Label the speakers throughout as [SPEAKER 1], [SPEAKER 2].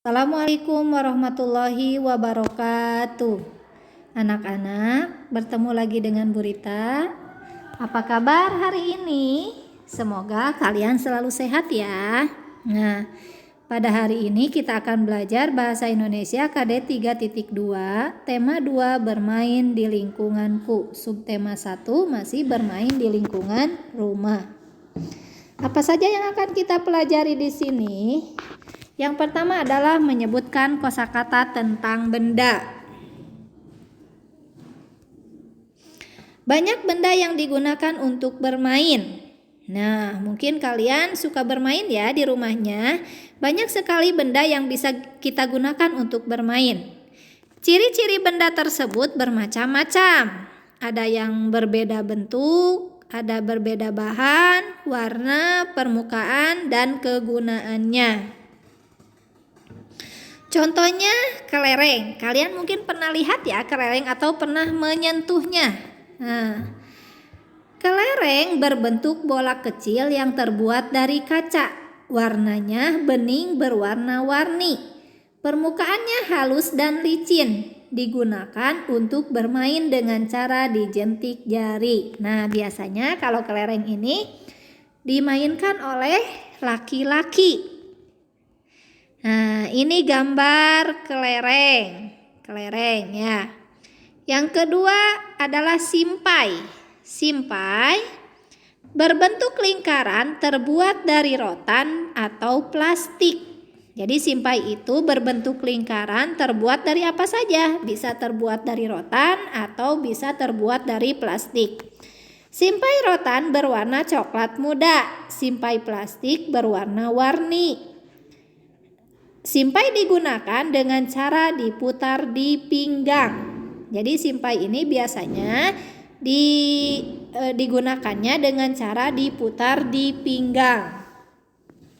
[SPEAKER 1] Assalamualaikum warahmatullahi wabarakatuh. Anak-anak, bertemu lagi dengan Bu Rita. Apa kabar hari ini? Semoga kalian selalu sehat ya. Nah, pada hari ini kita akan belajar Bahasa Indonesia KD 3.2, tema 2 bermain di lingkunganku. Subtema 1 masih bermain di lingkungan rumah. Apa saja yang akan kita pelajari di sini? Yang pertama adalah menyebutkan kosakata tentang benda. Banyak benda yang digunakan untuk bermain. Nah, mungkin kalian suka bermain ya di rumahnya. Banyak sekali benda yang bisa kita gunakan untuk bermain. Ciri-ciri benda tersebut bermacam-macam. Ada yang berbeda bentuk, ada berbeda bahan, warna, permukaan, dan kegunaannya. Contohnya kelereng. Kalian mungkin pernah lihat ya kelereng atau pernah menyentuhnya. Nah, kelereng berbentuk bola kecil yang terbuat dari kaca. Warnanya bening berwarna-warni. Permukaannya halus dan licin. Digunakan untuk bermain dengan cara dijentik jari. Nah, biasanya kalau kelereng ini dimainkan oleh laki-laki. Nah, ini gambar kelereng ya. Yang kedua adalah simpai. Simpai berbentuk lingkaran terbuat dari rotan atau plastik. Jadi simpai itu berbentuk lingkaran terbuat dari apa saja? Bisa terbuat dari rotan atau bisa terbuat dari plastik. Simpai rotan berwarna coklat muda. Simpai plastik berwarna-warni. Simpai digunakan dengan cara diputar di pinggang. Jadi simpai ini biasanya digunakannya dengan cara diputar di pinggang.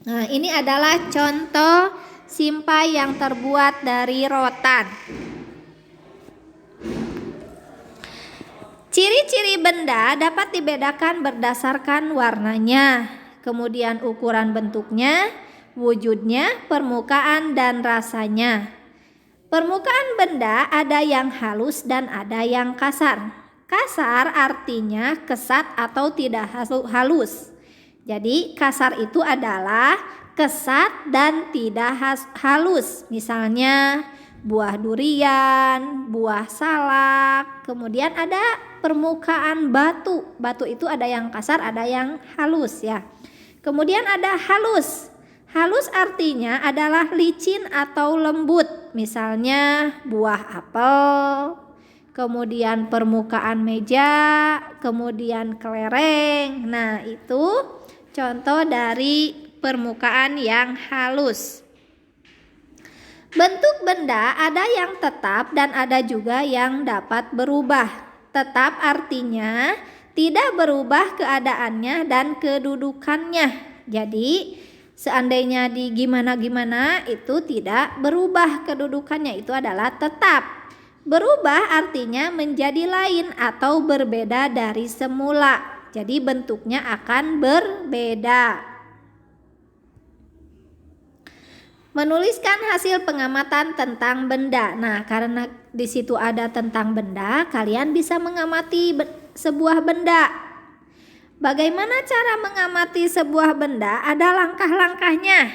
[SPEAKER 1] Nah, ini adalah contoh simpai yang terbuat dari rotan. Ciri-ciri benda dapat dibedakan berdasarkan warnanya, kemudian ukuran bentuknya, wujudnya, permukaan, dan rasanya. Permukaan benda ada yang halus dan ada yang kasar. Kasar artinya kesat atau tidak halus. Jadi kasar itu adalah kesat dan tidak halus. Misalnya buah durian, buah salak. Kemudian ada permukaan batu. Batu itu ada yang kasar, ada yang halus ya. Kemudian ada halus. Halus artinya adalah licin atau lembut, misalnya buah apel, kemudian permukaan meja, kemudian kelereng. Nah, itu contoh dari permukaan yang halus. Bentuk benda ada yang tetap dan ada juga yang dapat berubah. Tetap artinya tidak berubah keadaannya dan kedudukannya. Jadi seandainya di gimana-gimana itu tidak berubah kedudukannya, itu adalah tetap. Berubah artinya menjadi lain atau berbeda dari semula. Jadi bentuknya akan berbeda. Menuliskan hasil pengamatan tentang benda. Nah, karena di situ ada tentang benda, kalian bisa mengamati sebuah benda. Bagaimana cara mengamati sebuah benda? Ada langkah-langkahnya.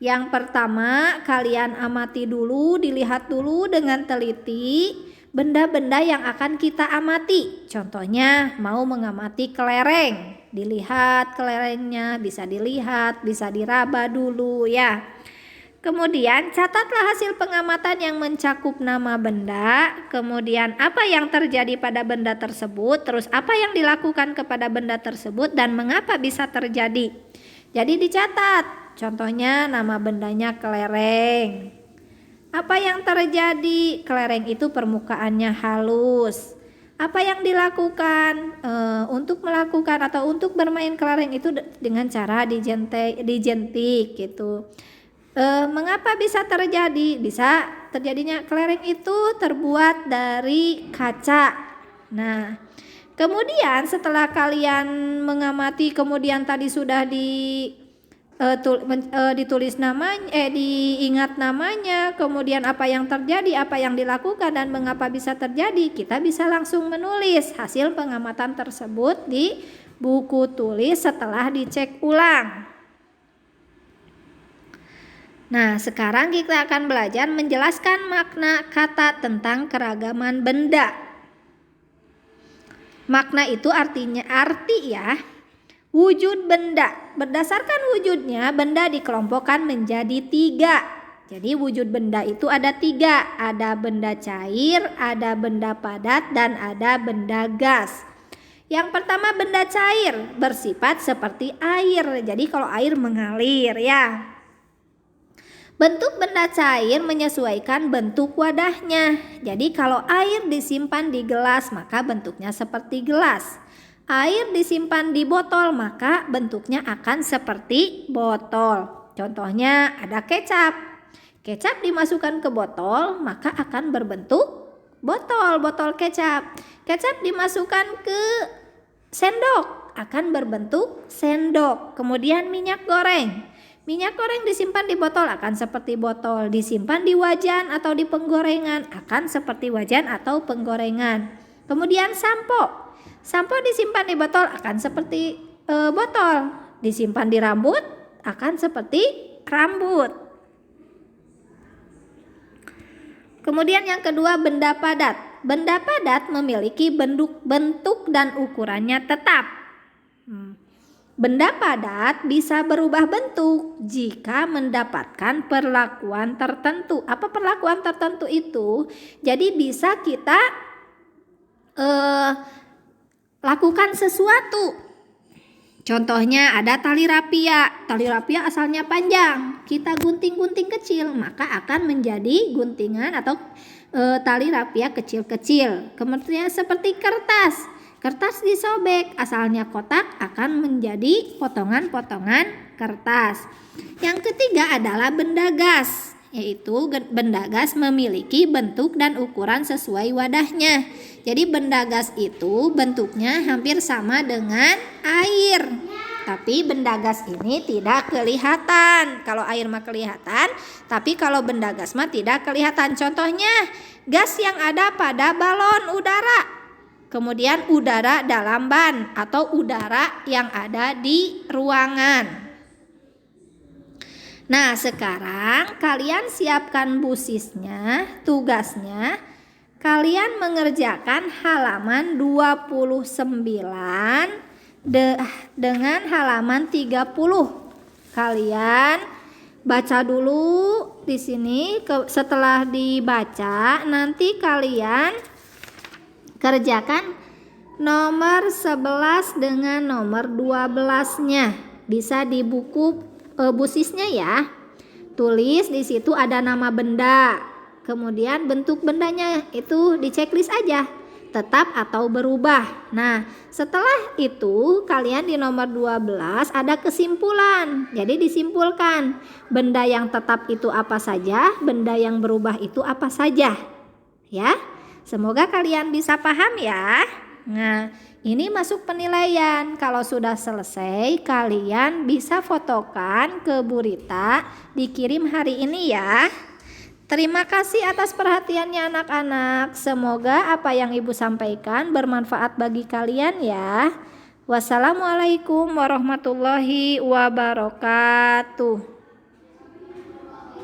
[SPEAKER 1] Yang pertama, kalian amati dulu, dilihat dulu dengan teliti benda-benda yang akan kita amati. Contohnya, mau mengamati kelereng. Dilihat kelerengnya, bisa dilihat, bisa diraba dulu ya. Kemudian catatlah hasil pengamatan yang mencakup nama benda, kemudian apa yang terjadi pada benda tersebut, terus apa yang dilakukan kepada benda tersebut dan mengapa bisa terjadi. Jadi dicatat, contohnya nama bendanya kelereng. Apa yang terjadi? Kelereng itu permukaannya halus. Apa yang dilakukan untuk melakukan atau untuk bermain kelereng itu dengan cara dijentik gitu. Mengapa bisa terjadi? Bisa terjadinya kelereng itu terbuat dari kaca. Nah, kemudian setelah kalian mengamati, kemudian tadi sudah ditulis namanya, diingat namanya, kemudian apa yang terjadi, apa yang dilakukan dan mengapa bisa terjadi, kita bisa langsung menulis hasil pengamatan tersebut di buku tulis setelah dicek ulang. Nah, sekarang kita akan belajar menjelaskan makna kata tentang keragaman benda. Makna itu arti ya. Wujud benda. Berdasarkan wujudnya, benda dikelompokkan menjadi 3. Jadi wujud benda itu ada 3. Ada benda cair, ada benda padat, dan ada benda gas. Yang pertama benda cair, bersifat seperti air. Jadi kalau air mengalir ya. Bentuk benda cair menyesuaikan bentuk wadahnya. Jadi kalau air disimpan di gelas, maka bentuknya seperti gelas. Air disimpan di botol, maka bentuknya akan seperti botol. Contohnya ada kecap. Kecap dimasukkan ke botol, maka akan berbentuk botol kecap. Kecap dimasukkan ke sendok, akan berbentuk sendok. Kemudian minyak goreng. Minyak goreng disimpan di botol akan seperti botol. Disimpan di wajan atau di penggorengan akan seperti wajan atau penggorengan. Kemudian sampo. Sampo disimpan di botol akan seperti botol. Disimpan di rambut akan seperti rambut. Kemudian yang kedua benda padat. Benda padat memiliki bentuk dan ukurannya tetap. Benda padat bisa berubah bentuk jika mendapatkan perlakuan tertentu. Apa perlakuan tertentu itu? Jadi bisa kita lakukan sesuatu. Contohnya ada tali rapia. Tali rapia asalnya panjang. Kita gunting-gunting kecil, maka akan menjadi guntingan atau tali rapia kecil-kecil. Kemudian seperti kertas. Kertas disobek, asalnya kotak akan menjadi potongan-potongan kertas. Yang ketiga adalah benda gas, yaitu benda gas memiliki bentuk dan ukuran sesuai wadahnya. Jadi benda gas itu bentuknya hampir sama dengan air. Tapi benda gas ini tidak kelihatan. Kalau air mah kelihatan, tapi kalau benda gas mah tidak kelihatan. Contohnya gas yang ada pada balon udara. Kemudian udara dalam ban atau udara yang ada di ruangan. Nah, sekarang kalian siapkan busisnya, tugasnya. Kalian mengerjakan halaman 29 dengan halaman 30. Kalian baca dulu di sini, setelah dibaca nanti kalian kerjakan nomor 11 dengan nomor 12-nya. Bisa di buku busisnya ya. Tulis di situ ada nama benda. Kemudian bentuk bendanya itu di checklist aja. Tetap atau berubah. Nah, setelah itu kalian di nomor 12 ada kesimpulan. Jadi disimpulkan benda yang tetap itu apa saja, benda yang berubah itu apa saja. Ya. Semoga kalian bisa paham ya. Nah, ini masuk penilaian. Kalau sudah selesai, kalian bisa fotokan ke Bu Rita, dikirim hari ini ya. Terima kasih atas perhatiannya anak-anak. Semoga apa yang Ibu sampaikan bermanfaat bagi kalian ya. Wassalamualaikum warahmatullahi wabarakatuh.